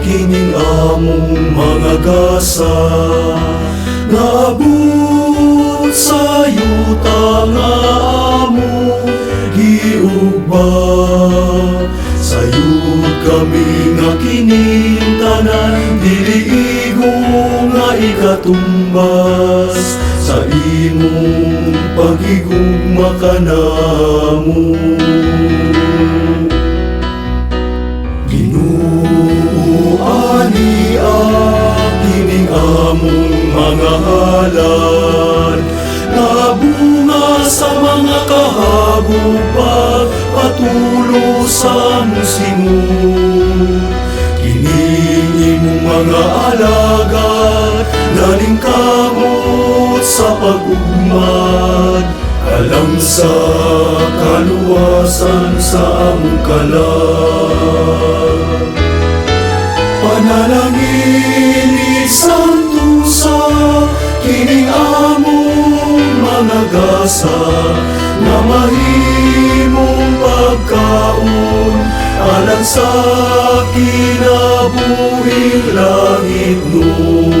kining among mga gasa, naabot sa yuta nga amo giugba. Sayod kami nga kining tanan, diliigo nga ikatumbas sa imong pagigugma kanamo. Ginoo, ani kining among mga halal, nabunga sa mga kahagupag, patulo sa musimon. Kining imong mga alagad, nalingkamot sa pag-ugmad, alang sa kaluwasan sa among kalag. Panalangin ni Santo sa kining among mga gasa, na mahimong pagkaon alang sa kinabuhing langit nun.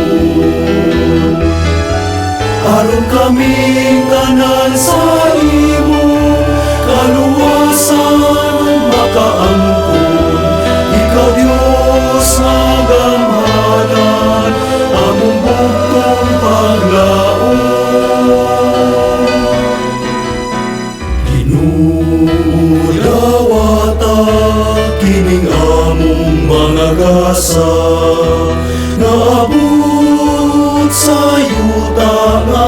Aron kaming tanan sa imo kaluwasan makaangkon, ikaw Dios nga gamhanan, among bugtong paglaon. Ginoo, dawata kining among mga gasa, naabot sa yuta nga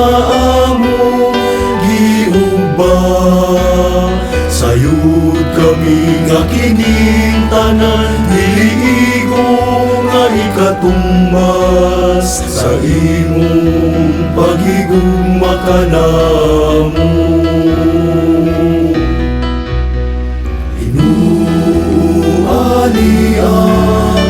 amo giugba. Sayod kami nga kining tanan, diliigo nga ikatumbas sa imong pagigugma kanamo. Inuani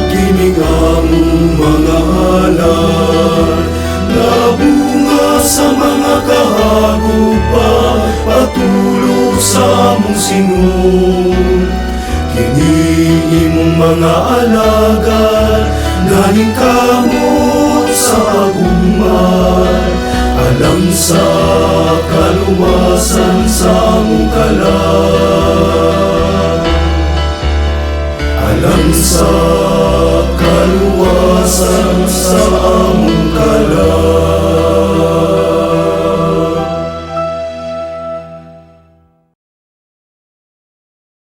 kining among mga halal, nabunga sa mga kahagupag, patulo sa among singon. Kining imong mga alagad, nalingkamot sa pag-ugmad, alang sa kaluwasan sa among kalag. Alang sa kaluwasan sa